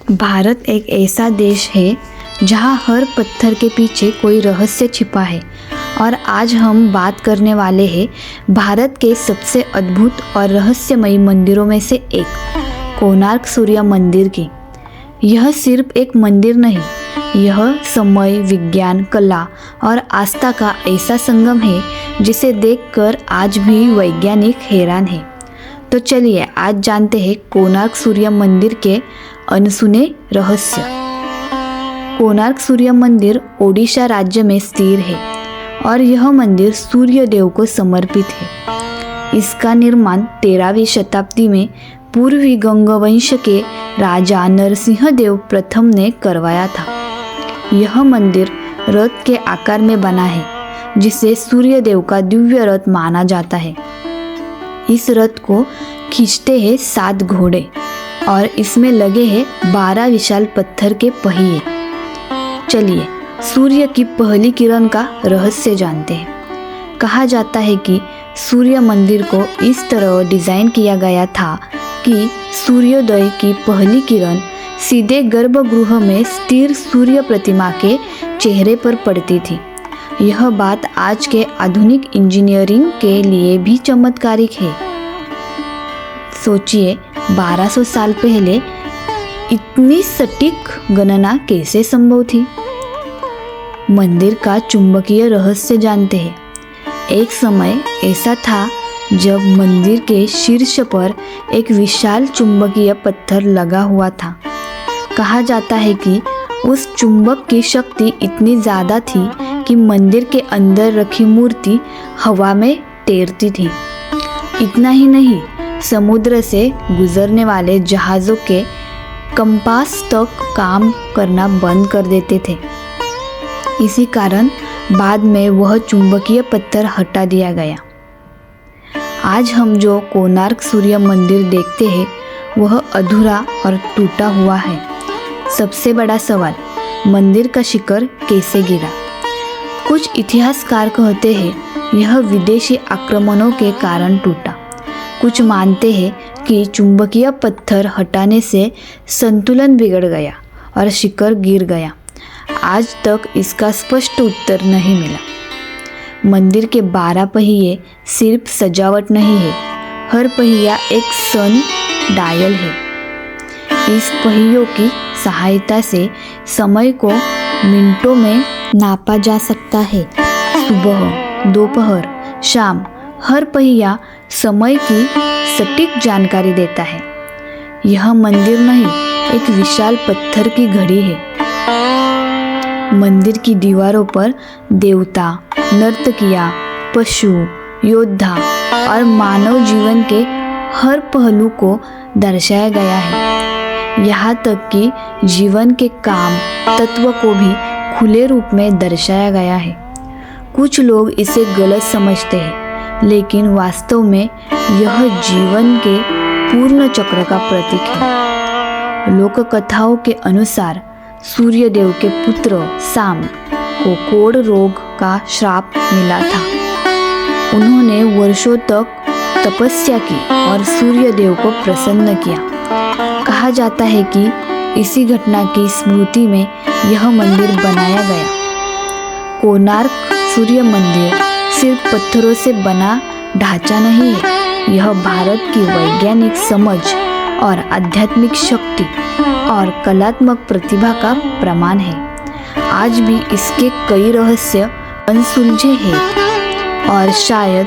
भारत एक ऐसा देश है जहाँ हर पत्थर के पीछे कोई रहस्य छिपा है। और आज हम बात करने वाले हैं भारत के सबसे अद्भुत और रहस्यमयी मंदिरों में से एक, कोणार्क सूर्य मंदिर की। यह सिर्फ एक मंदिर नहीं, यह समय, विज्ञान, कला और आस्था का ऐसा संगम है जिसे देखकर आज भी वैज्ञानिक हैरान हैं। तो चलिए आज जानते हैं कोणार्क सूर्य मंदिर के अनसुने रहस्य। कोणार्क सूर्य मंदिर ओडिशा राज्य में स्थित है और यह मंदिर सूर्य देव को समर्पित है। इसका निर्माण 13वीं शताब्दी में पूर्वी गंगवंश के राजा नरसिंह देव प्रथम ने करवाया था। यह मंदिर रथ के आकार में बना है, जिसे सूर्य देव का दिव्य रथ माना जाता है। इस रथ को खींचते हैं 7 घोड़े और इसमें लगे हैं 12 विशाल पत्थर के पहिए। चलिए सूर्य की पहली किरण का रहस्य जानते हैं। कहा जाता है कि सूर्य मंदिर को इस तरह डिजाइन किया गया था कि सूर्योदय की पहली किरण सीधे गर्भगृह में स्थिर सूर्य प्रतिमा के चेहरे पर पड़ती थी। यह बात आज के आधुनिक इंजीनियरिंग के लिए भी चमत्कारिक है। सोचिए 1200 साल पहले इतनी सटीक गणना कैसे संभव थी। मंदिर का चुंबकीय रहस्य जानते हैं। एक समय ऐसा था जब मंदिर के शीर्ष पर एक विशाल चुंबकीय पत्थर लगा हुआ था। कहा जाता है कि उस चुंबक की शक्ति इतनी ज़्यादा थी कि मंदिर के अंदर रखी मूर्ति हवा में तैरती थी। इतना ही नहीं, समुद्र से गुजरने वाले जहाज़ों के कंपास तक काम करना बंद कर देते थे। इसी कारण बाद में वह चुंबकीय पत्थर हटा दिया गया। आज हम जो कोणार्क सूर्य मंदिर देखते हैं वह अधूरा और टूटा हुआ है। सबसे बड़ा सवाल, मंदिर का शिखर कैसे गिरा? कुछ इतिहासकार कहते हैं यह विदेशी आक्रमणों के कारण टूटा। कुछ मानते हैं कि चुंबकीय पत्थर हटाने से संतुलन बिगड़ गया और शिखर गिर गया। आज तक इसका स्पष्ट उत्तर नहीं मिला। मंदिर के 12 पहिए सिर्फ सजावट नहीं है, हर पहिया एक सन डायल है। इस पहियों की सहायता से समय को मिनटों में नापा जा सकता है। सुबह, दोपहर, शाम, हर पहिया समय की सटीक जानकारी देता है। यह मंदिर नहीं, एक विशाल पत्थर की घड़ी है। मंदिर की दीवारों पर देवता, नर्तकियाँ, पशु, योद्धा और मानव जीवन के हर पहलू को दर्शाया गया है। यहाँ तक कि जीवन के काम तत्व को भी खुले रूप में दर्शाया गया है। कुछ लोग इसे गलत समझते हैं, लेकिन वास्तव में यह जीवन के पूर्ण चक्र का प्रतीक है। लोक कथाओं के अनुसार सूर्यदेव के पुत्र साम को कोढ़ रोग का श्राप मिला था। उन्होंने वर्षों तक तपस्या की और सूर्यदेव को प्रसन्न किया। कहा जाता है कि इसी घटना की स्मृति में यह मंदिर बनाया गया। कोणार्क सूर्य मंदिर सिर्फ पत्थरों से बना ढांचा नहीं है, यह भारत की वैज्ञानिक समझ और आध्यात्मिक शक्ति और कलात्मक प्रतिभा का प्रमाण है। आज भी इसके कई रहस्य अनसुलझे हैं और शायद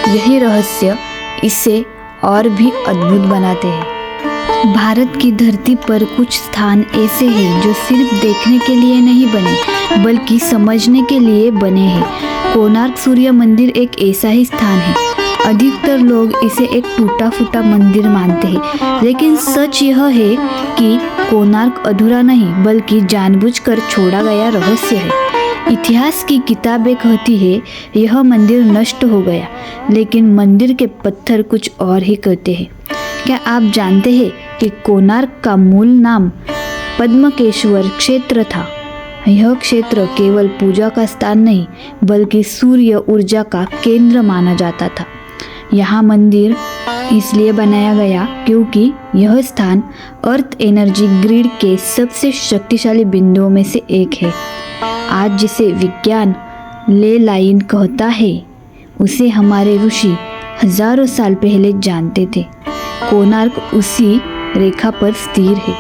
यही रहस्य इसे और भी अद्भुत बनाते हैं। भारत की धरती पर कुछ स्थान ऐसे हैं जो सिर्फ देखने के लिए नहीं बने, बल्कि समझने के लिए बने हैं। कोणार्क सूर्य मंदिर एक ऐसा ही स्थान है। अधिकतर लोग इसे एक टूटा फूटा मंदिर मानते हैं, लेकिन सच यह है कि कोणार्क अधूरा नहीं, बल्कि जानबूझकर छोड़ा गया रहस्य है। इतिहास की किताबें कहती है यह मंदिर नष्ट हो गया, लेकिन मंदिर के पत्थर कुछ और ही कहते हैं। क्या आप जानते हैं कि कोणार्क का मूल नाम पद्मकेश्वर क्षेत्र था? यह क्षेत्र केवल पूजा का स्थान नहीं, बल्कि सूर्य ऊर्जा का केंद्र माना जाता था। यहाँ मंदिर इसलिए बनाया गया क्योंकि यह स्थान अर्थ एनर्जी ग्रिड के सबसे शक्तिशाली बिंदुओं में से एक है। आज जिसे विज्ञान ले लाइन कहता है, उसे हमारे ऋषि हजारों साल पहले जानते थे। कोणार्क उसी रेखा पर स्थिर है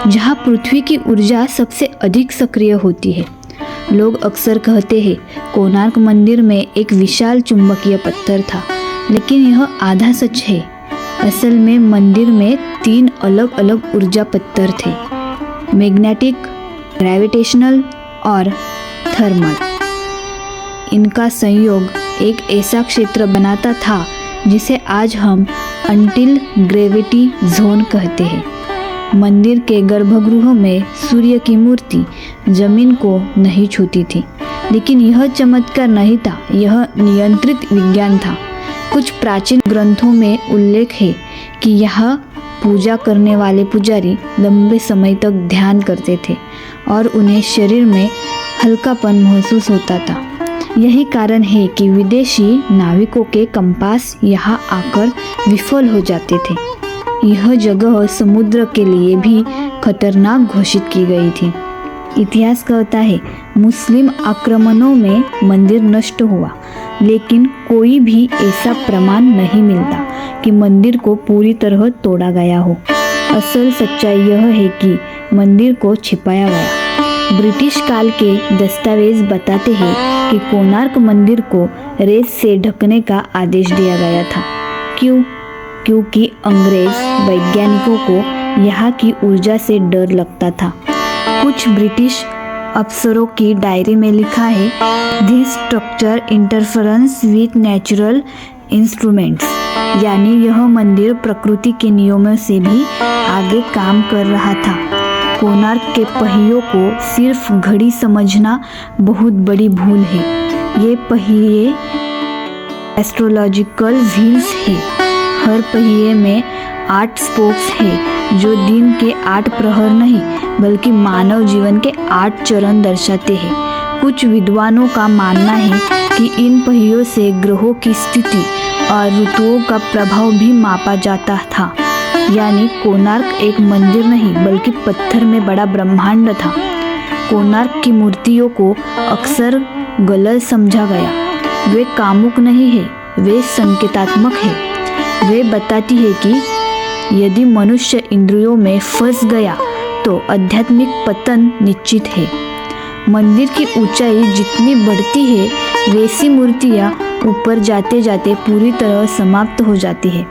जहाँ पृथ्वी की ऊर्जा सबसे अधिक सक्रिय होती है। लोग अक्सर कहते हैं कोणार्क मंदिर में एक विशाल चुंबकीय पत्थर था, लेकिन यह आधा सच है। असल में मंदिर में 3 अलग अलग ऊर्जा पत्थर थे, मैग्नेटिक, ग्रेविटेशनल और थर्मल। इनका संयोग एक ऐसा क्षेत्र बनाता था जिसे आज हम अंटिल ग्रेविटी जोन कहते हैं। मंदिर के गर्भगृह में सूर्य की मूर्ति जमीन को नहीं छूती थी, लेकिन यह चमत्कार नहीं था, यह नियंत्रित विज्ञान था। कुछ प्राचीन ग्रंथों में उल्लेख है कि यहाँ पूजा करने वाले पुजारी लंबे समय तक ध्यान करते थे और उन्हें शरीर में हल्कापन महसूस होता था। यही कारण है कि विदेशी नाविकों के कंपास यहाँ आकर विफल हो जाते थे। यह जगह समुद्र के लिए भी खतरनाक घोषित की गई थी। इतिहास कहता है मुस्लिम आक्रमणों में मंदिर नष्ट हुआ, लेकिन कोई भी ऐसा प्रमाण नहीं मिलता कि मंदिर को पूरी तरह तोड़ा गया हो। असल सच्चाई यह है कि मंदिर को छिपाया गया। ब्रिटिश काल के दस्तावेज बताते हैं कि कोणार्क मंदिर को रेत से ढकने का आदेश दिया गया था। क्यों? क्योंकि अंग्रेज वैज्ञानिकों को यहाँ की ऊर्जा से डर लगता था। कुछ ब्रिटिश अफसरों की डायरी में लिखा है, this structure interference with natural instruments, यानी यह मंदिर प्रकृति के नियमों से भी आगे काम कर रहा था। कोणार्क के पहियों को सिर्फ घड़ी समझना बहुत बड़ी भूल है। ये पहिए एस्ट्रोलॉजिकल व्हील्स है। हर पहिए में 8 स्पोक्स है जो दिन के 8 प्रहर नहीं बल्कि मानव जीवन के 8 चरण दर्शाते हैं। कुछ विद्वानों का मानना है कि इन पहियों से ग्रहों की स्थिति और ऋतुओं का प्रभाव भी मापा जाता था। यानी कोणार्क एक मंदिर नहीं बल्कि पत्थर में बड़ा ब्रह्मांड था। कोणार्क की मूर्तियों को अक्सर गलत समझा गया। वे कामुक नहीं है, वे संकेतात्मक है। वे बताती है कि यदि मनुष्य इंद्रियों में फंस गया तो आध्यात्मिक पतन निश्चित है। मंदिर की ऊंचाई जितनी बढ़ती है, वैसी मूर्तियाँ ऊपर जाते जाते पूरी तरह समाप्त हो जाती है।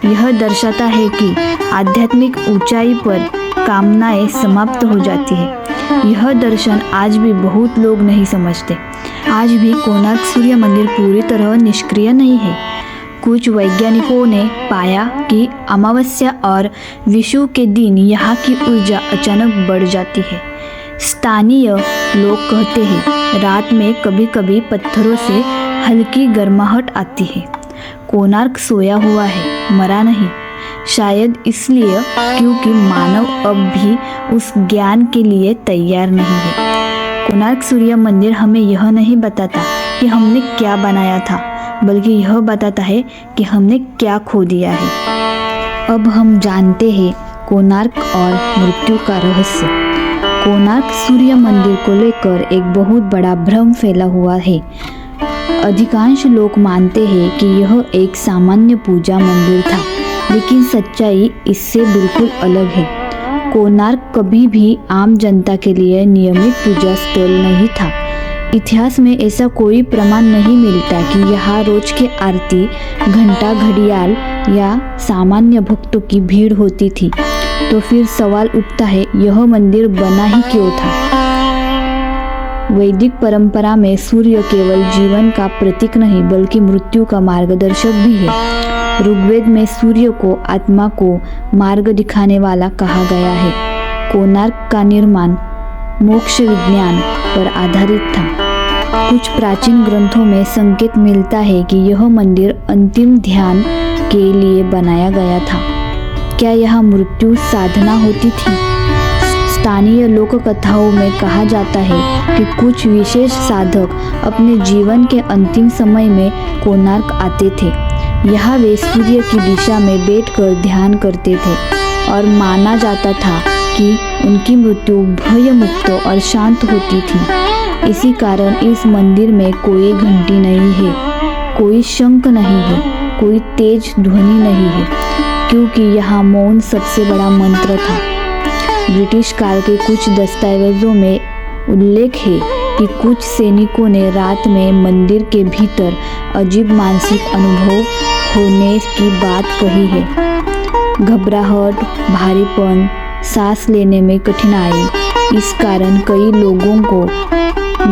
यह दर्शाता है कि आध्यात्मिक ऊंचाई पर कामनाएं समाप्त हो जाती है। यह दर्शन आज भी बहुत लोग नहीं समझते। आज भी कोणार्क सूर्य मंदिर पूरी तरह निष्क्रिय नहीं है। कुछ वैज्ञानिकों ने पाया कि अमावस्या और विषु के दिन यहाँ की ऊर्जा अचानक बढ़ जाती है। स्थानीय लोग कहते हैं रात में कभी कभी पत्थरों से हल्की गर्माहट आती है। कोणार्क सोया हुआ है, मरा नहीं। शायद इसलिए क्योंकि मानव अब भी उस ज्ञान के लिए तैयार नहीं है। कोणार्क सूर्य मंदिर हमें यह नहीं बताता कि हमने क्या बनाया था, बल्कि यह बताता है कि हमने क्या खो दिया है। अब हम जानते हैं कोणार्क और मृत्यु का रहस्य। कोणार्क सूर्य मंदिर को लेकर एक बहुत बड़ा भ्रम फैला हुआ है। अधिकांश लोग मानते हैं कि यह एक सामान्य पूजा मंदिर था, लेकिन सच्चाई इससे बिल्कुल अलग है। कोणार्क कभी भी आम जनता के लिए नियमित पूजा स्थल नहीं था। इतिहास में ऐसा कोई प्रमाण नहीं मिलता कि यहाँ रोज की आरती, घंटा, घड़ियाल या सामान्य भक्तों की भीड़ होती थी। तो फिर सवाल उठता है, यह मंदिर बना ही क्यों था? वैदिक परंपरा में सूर्य केवल जीवन का प्रतीक नहीं बल्कि मृत्यु का मार्गदर्शक भी है। ऋग्वेद में सूर्य को आत्मा को मार्ग दिखाने वाला कहा गया है। कोणार्क का निर्माण मोक्ष विज्ञान पर आधारित था। कुछ प्राचीन ग्रंथों में संकेत मिलता है कि यह मंदिर अंतिम ध्यान के लिए बनाया गया था। क्या यह मृत्यु साधना होती थी? स्थानीय लोक कथाओं में कहा जाता है कि कुछ विशेष साधक अपने जीवन के अंतिम समय में कोणार्क आते थे। यहाँ वे सूर्य की दिशा में बैठकर ध्यान करते थे और माना जाता था कि उनकी मृत्यु भय मुक्त और शांत होती थी। इसी कारण इस मंदिर में कोई घंटी नहीं है, कोई शंख नहीं है, कोई तेज ध्वनि नहीं है, क्योंकि यहाँ मौन सबसे बड़ा मंत्र था। ब्रिटिश काल के कुछ दस्तावेजों में उल्लेख है कि कुछ सैनिकों ने रात में मंदिर के भीतर अजीब मानसिक अनुभव होने की बात कही है। घबराहट, भारीपन, सांस लेने में कठिनाई, इस कारण कई लोगों को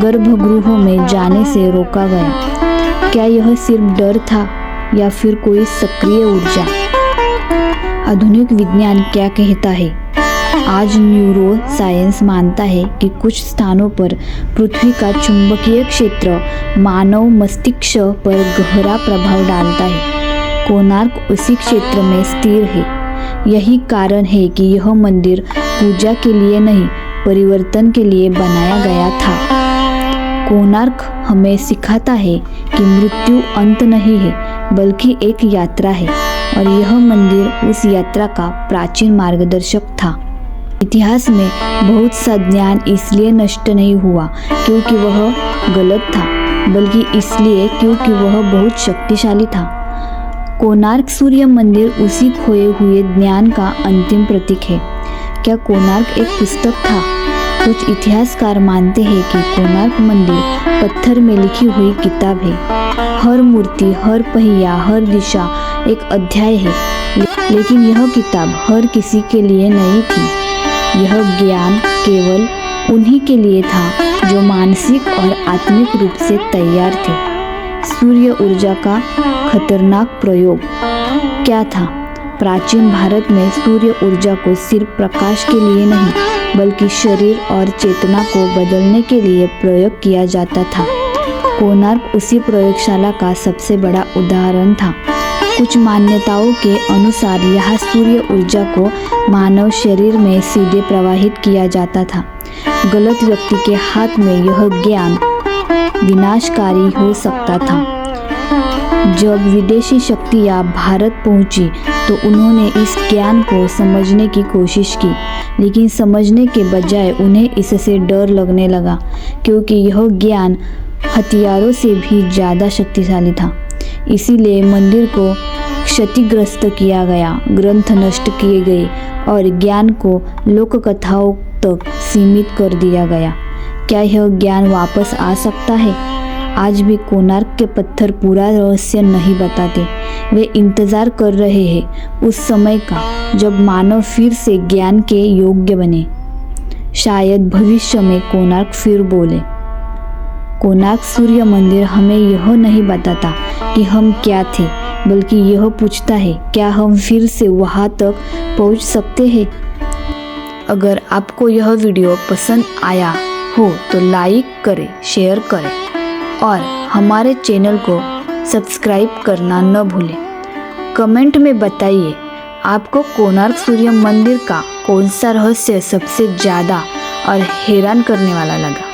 गर्भगृहों में जाने से रोका गया। क्या यह सिर्फ डर था या फिर कोई सक्रिय ऊर्जा? आधुनिक विज्ञान क्या कहता है? आज न्यूरो साइंस मानता है कि कुछ स्थानों पर पृथ्वी का चुंबकीय क्षेत्र मानव मस्तिष्क पर गहरा प्रभाव डालता है। कोणार्क उसी क्षेत्र में स्थिर है। यही कारण है कि यह मंदिर पूजा के लिए नहीं, परिवर्तन के लिए बनाया गया था। कोणार्क हमें सिखाता है कि मृत्यु अंत नहीं है, बल्कि एक यात्रा है, और यह मंदिर उस यात्रा का प्राचीन मार्गदर्शक था। इतिहास में बहुत सा ज्ञान इसलिए नष्ट नहीं हुआ क्योंकि वह गलत था, बल्कि इसलिए क्योंकि वह बहुत शक्तिशाली था। कोणार्क सूर्य मंदिर उसी खोए हुए ज्ञान का अंतिम प्रतीक है। क्या कोणार्क एक पुस्तक था? कुछ इतिहासकार मानते हैं कि कोणार्क मंदिर पत्थर में लिखी हुई किताब है। हर मूर्ति, हर पहिया, हर दिशा एक अध्याय है, लेकिन यह किताब हर किसी के लिए नहीं थी। यह ज्ञान केवल उन्हीं के लिए था जो मानसिक और आत्मिक रूप से तैयार थे। सूर्य ऊर्जा का खतरनाक प्रयोग क्या था? प्राचीन भारत में सूर्य ऊर्जा को सिर्फ प्रकाश के लिए नहीं, बल्कि शरीर और चेतना को बदलने के लिए प्रयोग किया जाता था। कोणार्क उसी प्रयोगशाला का सबसे बड़ा उदाहरण था। कुछ मान्यताओं के अनुसार यहाँ सूर्य ऊर्जा को मानव शरीर में सीधे प्रवाहित किया जाता था। गलत व्यक्ति के हाथ में यह ज्ञान विनाशकारी हो सकता था। जब विदेशी शक्तियाँ भारत पहुंची तो उन्होंने इस ज्ञान को समझने की कोशिश की, लेकिन समझने के बजाय उन्हें इससे डर लगने लगा, क्योंकि यह ज्ञान हथियारों से भी ज़्यादा शक्तिशाली था। इसीलिए मंदिर को क्षतिग्रस्त किया गया, ग्रंथ नष्ट किए गए और ज्ञान को लोक कथाओं तक सीमित कर दिया गया। क्या यह ज्ञान वापस आ सकता है? आज भी कोणार्क के पत्थर पूरा रहस्य नहीं बताते। वे इंतजार कर रहे हैं उस समय का जब मानव फिर से ज्ञान के योग्य बने। शायद भविष्य में कोणार्क फिर बोले। कोणार्क सूर्य मंदिर हमें यह नहीं बताता कि हम क्या थे, बल्कि यह पूछता है क्या हम फिर से वहाँ तक पहुँच सकते हैं। अगर आपको यह वीडियो पसंद आया हो तो लाइक करें, शेयर करें और हमारे चैनल को सब्सक्राइब करना न भूलें। कमेंट में बताइए आपको कोणार्क सूर्य मंदिर का कौन सा रहस्य सबसे ज़्यादा और हैरान करने वाला लगा।